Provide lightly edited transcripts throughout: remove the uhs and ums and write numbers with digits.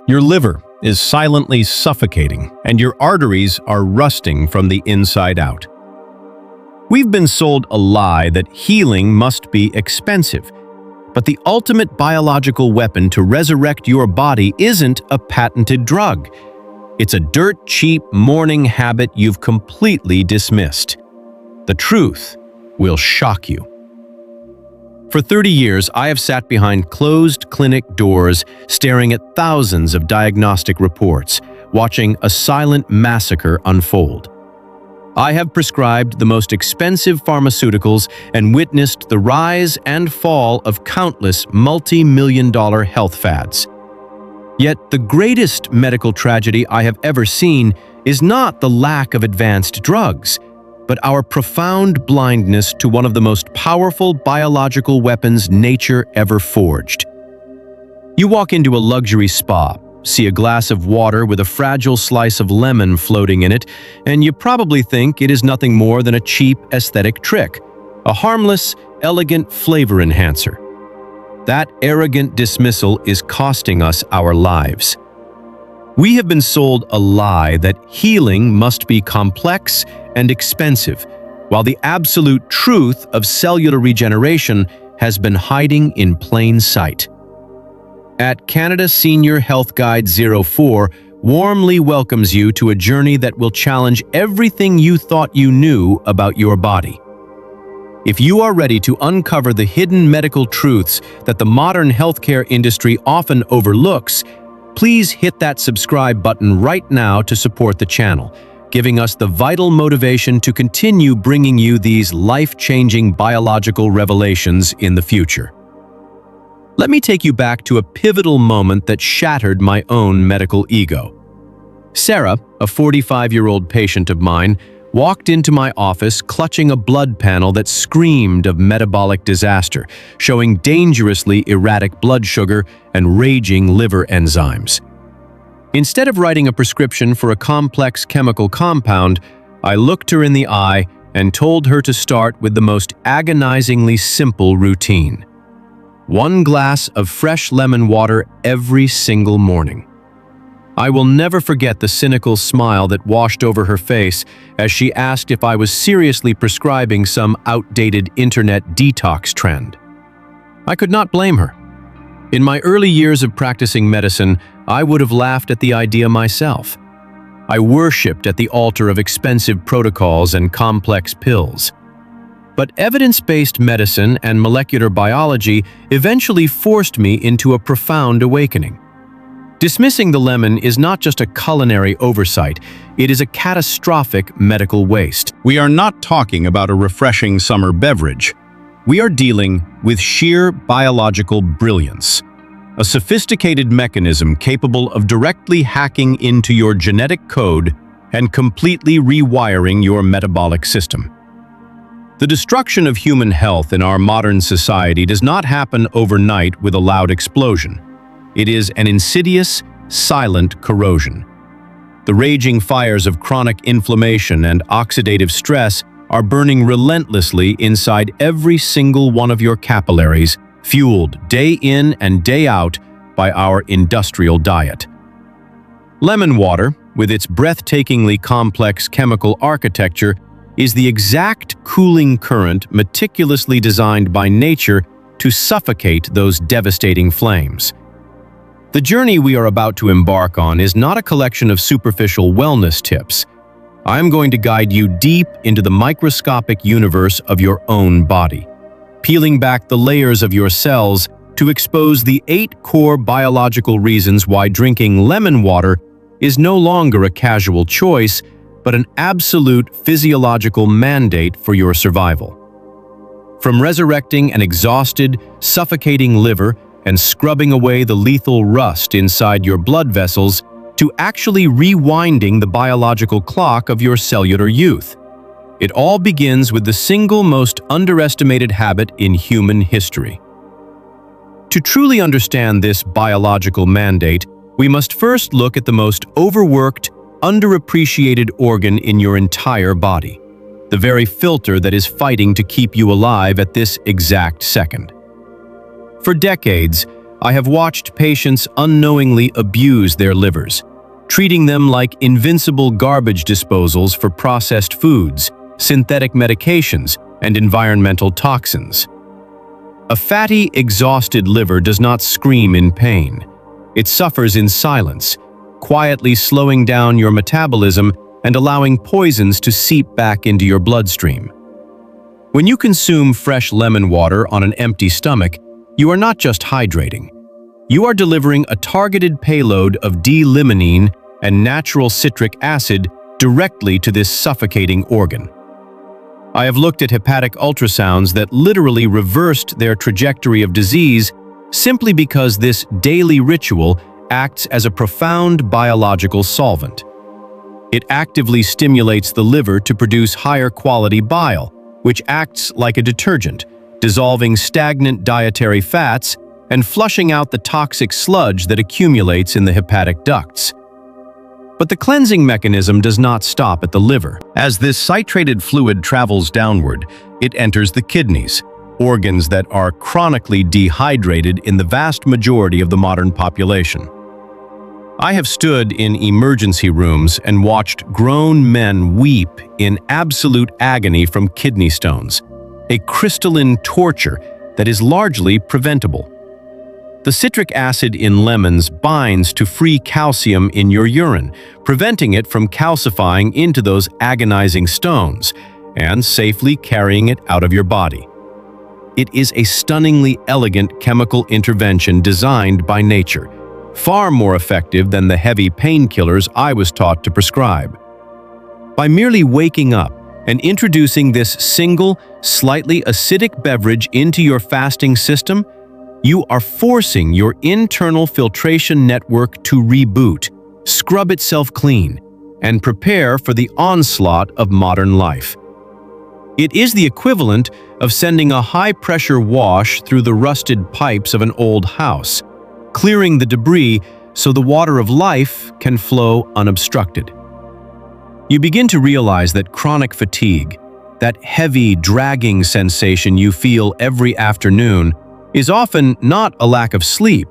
Your liver is silently suffocating, and your arteries are rusting from the inside out. We've been sold a lie that healing must be expensive, but the ultimate biological weapon to resurrect your body isn't a patented drug. It's a dirt-cheap morning habit you've completely dismissed. The truth will shock you. For 30 years, I have sat behind closed clinic doors, staring at thousands of diagnostic reports, watching a silent massacre unfold. I have prescribed the most expensive pharmaceuticals and witnessed the rise and fall of countless multi-million-dollar health fads. Yet the greatest medical tragedy I have ever seen is not the lack of advanced drugs, but our profound blindness to one of the most powerful biological weapons nature ever forged. You walk into a luxury spa, see a glass of water with a fragile slice of lemon floating in it, and you probably think it is nothing more than a cheap aesthetic trick, a harmless, elegant flavor enhancer. That arrogant dismissal is costing us our lives. We have been sold a lie that healing must be complex and expensive, while the absolute truth of cellular regeneration has been hiding in plain sight. At Canada Senior Health Guide 04 warmly welcomes you to a journey that will challenge everything you thought you knew about your body. If you are ready to uncover the hidden medical truths that the modern healthcare industry often overlooks, please hit that subscribe button right now to support the channel, giving us the vital motivation to continue bringing you these life-changing biological revelations in the future. Let me take you back to a pivotal moment that shattered my own medical ego. Sarah, a 45-year-old patient of mine, walked into my office clutching a blood panel that screamed of metabolic disaster, showing dangerously erratic blood sugar and raging liver enzymes. Instead of writing a prescription for a complex chemical compound, I looked her in the eye and told her to start with the most agonizingly simple routine. 1 glass of fresh lemon water every single morning. I will never forget the cynical smile that washed over her face as she asked if I was seriously prescribing some outdated internet detox trend. I could not blame her. In my early years of practicing medicine, I would have laughed at the idea myself. I worshipped at the altar of expensive protocols and complex pills. But evidence-based medicine and molecular biology eventually forced me into a profound awakening. Dismissing the lemon is not just a culinary oversight, it is a catastrophic medical waste. We are not talking about a refreshing summer beverage. We are dealing with sheer biological brilliance, a sophisticated mechanism capable of directly hacking into your genetic code and completely rewiring your metabolic system. The destruction of human health in our modern society does not happen overnight with a loud explosion. It is an insidious, silent corrosion. The raging fires of chronic inflammation and oxidative stress are burning relentlessly inside every single one of your capillaries, fueled day in and day out by our industrial diet. Lemon water, with its breathtakingly complex chemical architecture, is the exact cooling current meticulously designed by nature to suffocate those devastating flames. The journey we are about to embark on is not a collection of superficial wellness tips. I am going to guide you deep into the microscopic universe of your own body, peeling back the layers of your cells to expose the 8 core biological reasons why drinking lemon water is no longer a casual choice, but an absolute physiological mandate for your survival. From resurrecting an exhausted, suffocating liver and scrubbing away the lethal rust inside your blood vessels, to actually rewinding the biological clock of your cellular youth. It all begins with the single most underestimated habit in human history. To truly understand this biological mandate, we must first look at the most overworked, underappreciated organ in your entire body, the very filter that is fighting to keep you alive at this exact second. For decades, I have watched patients unknowingly abuse their livers, treating them like invincible garbage disposals for processed foods, synthetic medications, and environmental toxins. A fatty, exhausted liver does not scream in pain. It suffers in silence, quietly slowing down your metabolism and allowing poisons to seep back into your bloodstream. When you consume fresh lemon water on an empty stomach, you are not just hydrating. You are delivering a targeted payload of D-limonene and natural citric acid directly to this suffocating organ. I have looked at hepatic ultrasounds that literally reversed their trajectory of disease simply because this daily ritual acts as a profound biological solvent. It actively stimulates the liver to produce higher quality bile, which acts like a detergent, dissolving stagnant dietary fats and flushing out the toxic sludge that accumulates in the hepatic ducts. But the cleansing mechanism does not stop at the liver. As this citrated fluid travels downward, it enters the kidneys, organs that are chronically dehydrated in the vast majority of the modern population. I have stood in emergency rooms and watched grown men weep in absolute agony from kidney stones, a crystalline torture that is largely preventable. The citric acid in lemons binds to free calcium in your urine, preventing it from calcifying into those agonizing stones and safely carrying it out of your body. It is a stunningly elegant chemical intervention designed by nature, far more effective than the heavy painkillers I was taught to prescribe. By merely waking up and introducing this single, slightly acidic beverage into your fasting system, you are forcing your internal filtration network to reboot, scrub itself clean, and prepare for the onslaught of modern life. It is the equivalent of sending a high-pressure wash through the rusted pipes of an old house, clearing the debris so the water of life can flow unobstructed. You begin to realize that chronic fatigue, that heavy, dragging sensation you feel every afternoon, is often not a lack of sleep,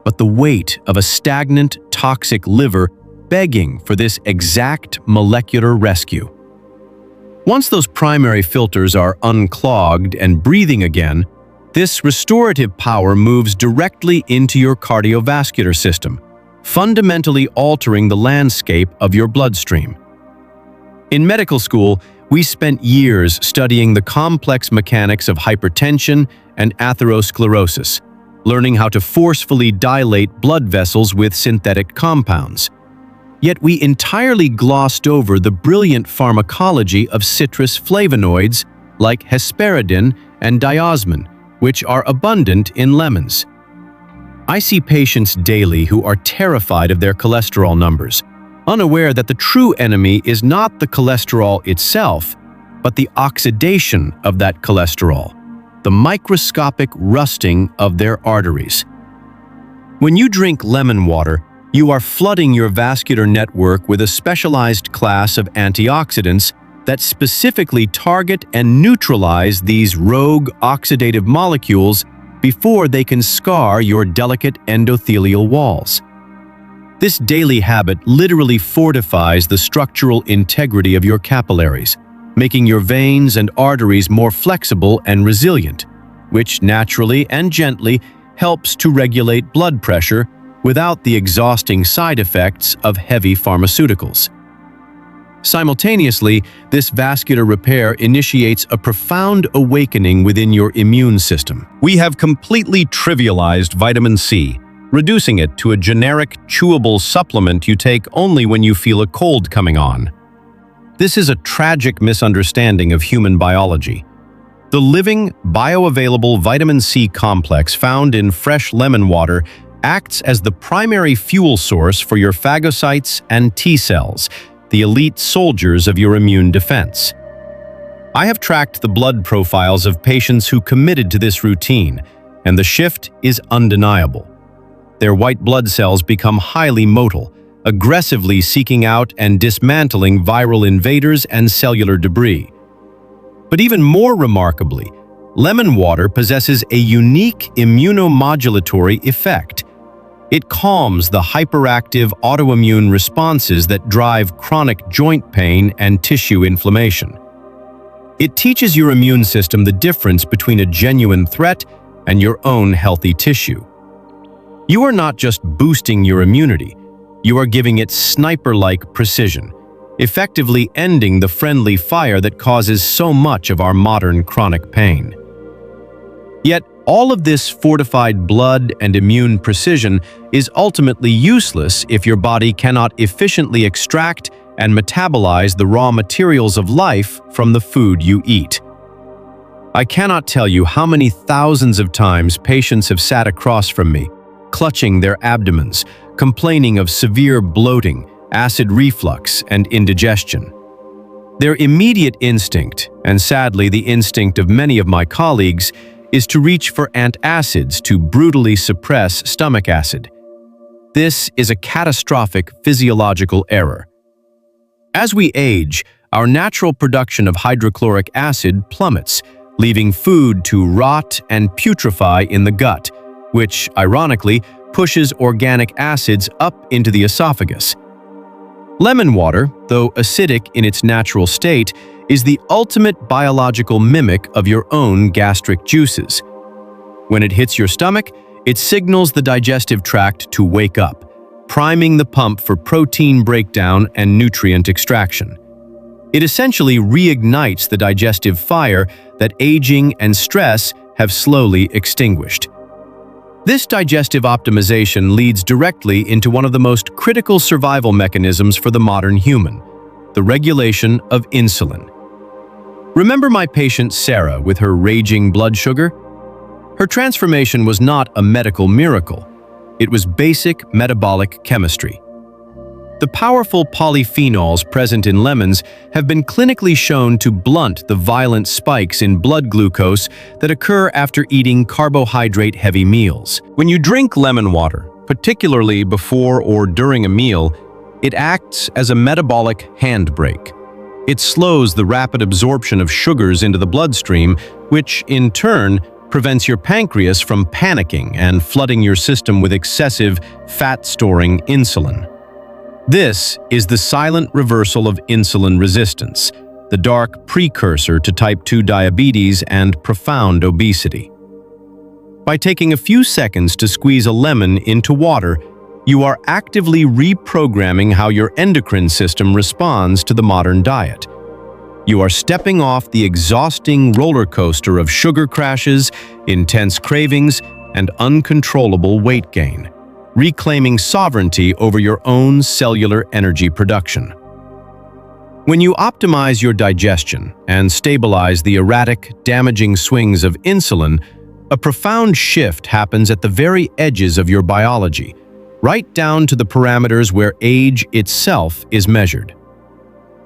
but the weight of a stagnant, toxic liver begging for this exact molecular rescue. Once those primary filters are unclogged and breathing again, this restorative power moves directly into your cardiovascular system, fundamentally altering the landscape of your bloodstream. In medical school, we spent years studying the complex mechanics of hypertension and atherosclerosis, learning how to forcefully dilate blood vessels with synthetic compounds. Yet we entirely glossed over the brilliant pharmacology of citrus flavonoids like hesperidin and diosmin, which are abundant in lemons. I see patients daily who are terrified of their cholesterol numbers, unaware that the true enemy is not the cholesterol itself, but the oxidation of that cholesterol, the microscopic rusting of their arteries. When you drink lemon water, you are flooding your vascular network with a specialized class of antioxidants that specifically target and neutralize these rogue oxidative molecules before they can scar your delicate endothelial walls. This daily habit literally fortifies the structural integrity of your capillaries, making your veins and arteries more flexible and resilient, which naturally and gently helps to regulate blood pressure without the exhausting side effects of heavy pharmaceuticals. Simultaneously, this vascular repair initiates a profound awakening within your immune system. We have completely trivialized vitamin C, reducing it to a generic, chewable supplement you take only when you feel a cold coming on. This is a tragic misunderstanding of human biology. The living, bioavailable vitamin C complex found in fresh lemon water acts as the primary fuel source for your phagocytes and T cells, the elite soldiers of your immune defense. I have tracked the blood profiles of patients who committed to this routine, and the shift is undeniable. Their white blood cells become highly motile, aggressively seeking out and dismantling viral invaders and cellular debris. But even more remarkably, lemon water possesses a unique immunomodulatory effect. It calms the hyperactive autoimmune responses that drive chronic joint pain and tissue inflammation. It teaches your immune system the difference between a genuine threat and your own healthy tissue. You are not just boosting your immunity, you are giving it sniper-like precision, effectively ending the friendly fire that causes so much of our modern chronic pain. Yet, all of this fortified blood and immune precision is ultimately useless if your body cannot efficiently extract and metabolize the raw materials of life from the food you eat. I cannot tell you how many thousands of times patients have sat across from me, clutching their abdomens, complaining of severe bloating, acid reflux, and indigestion. Their immediate instinct, and sadly the instinct of many of my colleagues, is to reach for antacids to brutally suppress stomach acid. This is a catastrophic physiological error. As we age, our natural production of hydrochloric acid plummets, leaving food to rot and putrefy in the gut, which, ironically, pushes organic acids up into the esophagus. Lemon water, though acidic in its natural state, is the ultimate biological mimic of your own gastric juices. When it hits your stomach, it signals the digestive tract to wake up, priming the pump for protein breakdown and nutrient extraction. It essentially reignites the digestive fire that aging and stress have slowly extinguished. This digestive optimization leads directly into one of the most critical survival mechanisms for the modern human, the regulation of insulin. Remember my patient Sarah with her raging blood sugar? Her transformation was not a medical miracle. It was basic metabolic chemistry. The powerful polyphenols present in lemons have been clinically shown to blunt the violent spikes in blood glucose that occur after eating carbohydrate-heavy meals. When you drink lemon water, particularly before or during a meal, it acts as a metabolic handbrake. It slows the rapid absorption of sugars into the bloodstream, which, in turn, prevents your pancreas from panicking and flooding your system with excessive, fat-storing insulin. This is the silent reversal of insulin resistance, the dark precursor to type 2 diabetes and profound obesity. By taking a few seconds to squeeze a lemon into water, you are actively reprogramming how your endocrine system responds to the modern diet. You are stepping off the exhausting roller coaster of sugar crashes, intense cravings, and uncontrollable weight gain, reclaiming sovereignty over your own cellular energy production. When you optimize your digestion and stabilize the erratic, damaging swings of insulin, a profound shift happens at the very edges of your biology, right down to the parameters where age itself is measured.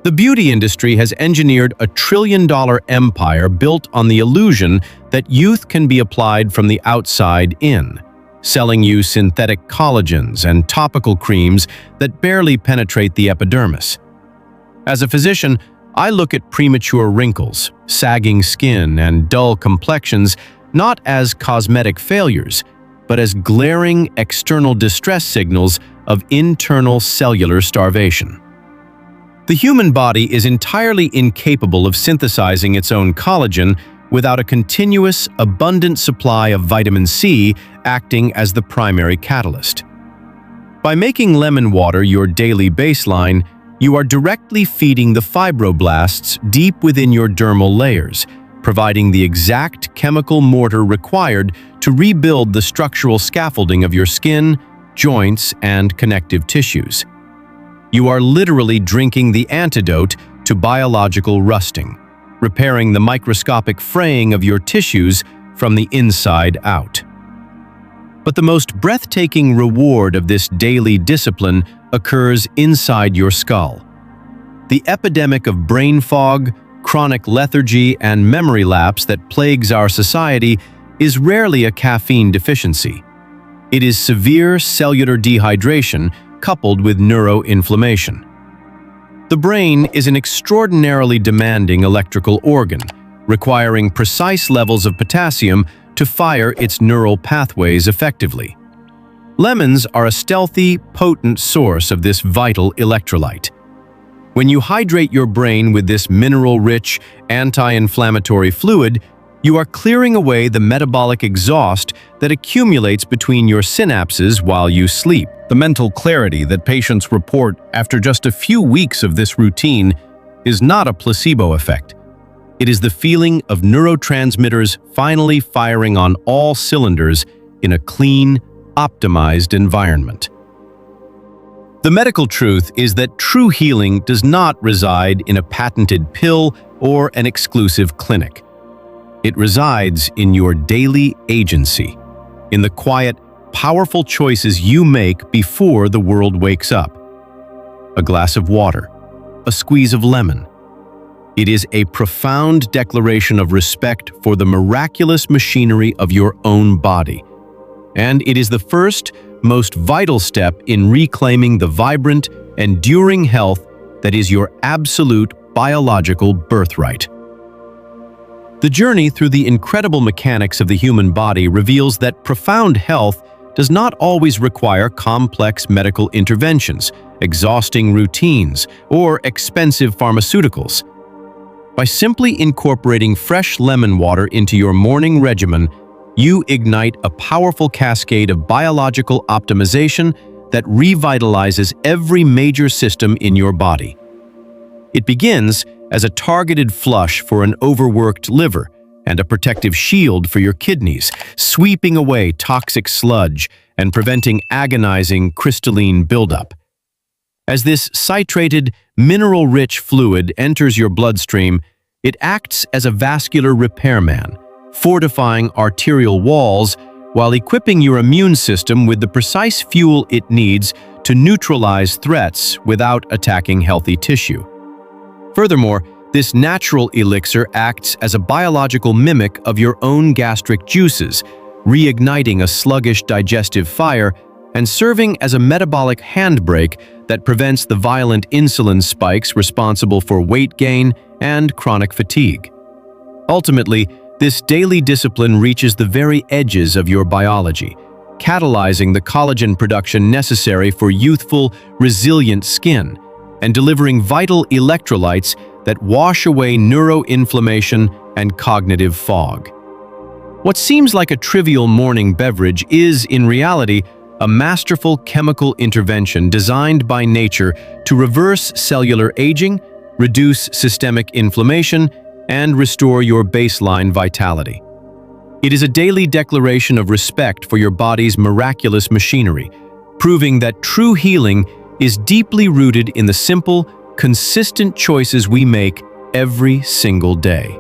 The beauty industry has engineered a trillion-dollar empire built on the illusion that youth can be applied from the outside in, selling you synthetic collagens and topical creams that barely penetrate the epidermis. As a physician, I look at premature wrinkles, sagging skin, and dull complexions not as cosmetic failures, but as glaring external distress signals of internal cellular starvation. The human body is entirely incapable of synthesizing its own collagen without a continuous, abundant supply of vitamin C acting as the primary catalyst. By making lemon water your daily baseline, you are directly feeding the fibroblasts deep within your dermal layers, providing the exact chemical mortar required to rebuild the structural scaffolding of your skin, joints, and connective tissues. You are literally drinking the antidote to biological rusting, repairing the microscopic fraying of your tissues from the inside out. But the most breathtaking reward of this daily discipline occurs inside your skull. The epidemic of brain fog, chronic lethargy, and memory lapse that plagues our society is rarely a caffeine deficiency. It is severe cellular dehydration coupled with neuroinflammation. The brain is an extraordinarily demanding electrical organ, requiring precise levels of potassium to fire its neural pathways effectively. Lemons are a stealthy, potent source of this vital electrolyte. When you hydrate your brain with this mineral-rich, anti-inflammatory fluid, you are clearing away the metabolic exhaust that accumulates between your synapses while you sleep. The mental clarity that patients report after just a few weeks of this routine is not a placebo effect. It is the feeling of neurotransmitters finally firing on all cylinders in a clean, optimized environment. The medical truth is that true healing does not reside in a patented pill or an exclusive clinic. It resides in your daily agency, in the quiet, powerful choices you make before the world wakes up. A glass of water, a squeeze of lemon. It is a profound declaration of respect for the miraculous machinery of your own body. And it is the first, most vital step in reclaiming the vibrant, enduring health that is your absolute biological birthright. The journey through the incredible mechanics of the human body reveals that profound health does not always require complex medical interventions, exhausting routines, or expensive pharmaceuticals. By simply incorporating fresh lemon water into your morning regimen, you ignite a powerful cascade of biological optimization that revitalizes every major system in your body. It begins as a targeted flush for an overworked liver and a protective shield for your kidneys, sweeping away toxic sludge and preventing agonizing crystalline buildup. As this citrated, mineral-rich fluid enters your bloodstream, it acts as a vascular repairman, fortifying arterial walls while equipping your immune system with the precise fuel it needs to neutralize threats without attacking healthy tissue. Furthermore, this natural elixir acts as a biological mimic of your own gastric juices, reigniting a sluggish digestive fire and serving as a metabolic handbrake that prevents the violent insulin spikes responsible for weight gain and chronic fatigue. Ultimately, this daily discipline reaches the very edges of your biology, catalyzing the collagen production necessary for youthful, resilient skin, and delivering vital electrolytes that wash away neuroinflammation and cognitive fog. What seems like a trivial morning beverage is, in reality, a masterful chemical intervention designed by nature to reverse cellular aging, reduce systemic inflammation, and restore your baseline vitality. It is a daily declaration of respect for your body's miraculous machinery, proving that true healing is deeply rooted in the simple, consistent choices we make every single day.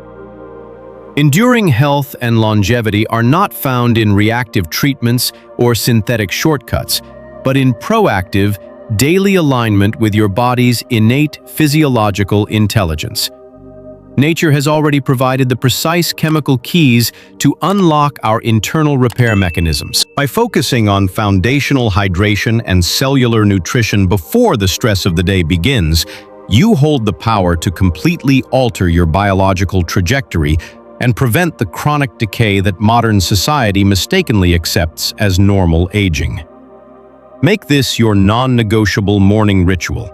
Enduring health and longevity are not found in reactive treatments or synthetic shortcuts, but in proactive, daily alignment with your body's innate physiological intelligence. Nature has already provided the precise chemical keys to unlock our internal repair mechanisms. By focusing on foundational hydration and cellular nutrition before the stress of the day begins, you hold the power to completely alter your biological trajectory and prevent the chronic decay that modern society mistakenly accepts as normal aging. Make this your non-negotiable morning ritual.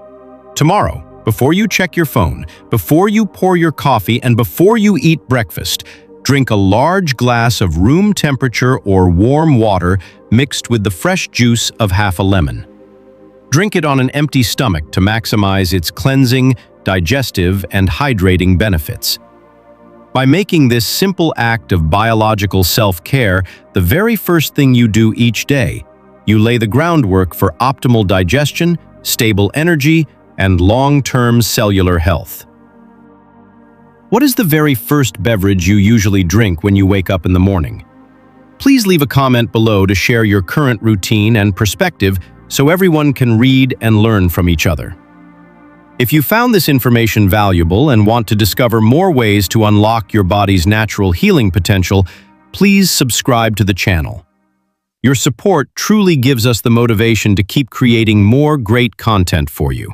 Tomorrow, before you check your phone, before you pour your coffee, and before you eat breakfast, drink a large glass of room temperature or warm water mixed with the fresh juice of half a lemon. Drink it on an empty stomach to maximize its cleansing, digestive, and hydrating benefits. By making this simple act of biological self-care the very first thing you do each day, you lay the groundwork for optimal digestion, stable energy, and long-term cellular health. What is the very first beverage you usually drink when you wake up in the morning? Please leave a comment below to share your current routine and perspective so everyone can read and learn from each other. If you found this information valuable and want to discover more ways to unlock your body's natural healing potential, please subscribe to the channel. Your support truly gives us the motivation to keep creating more great content for you.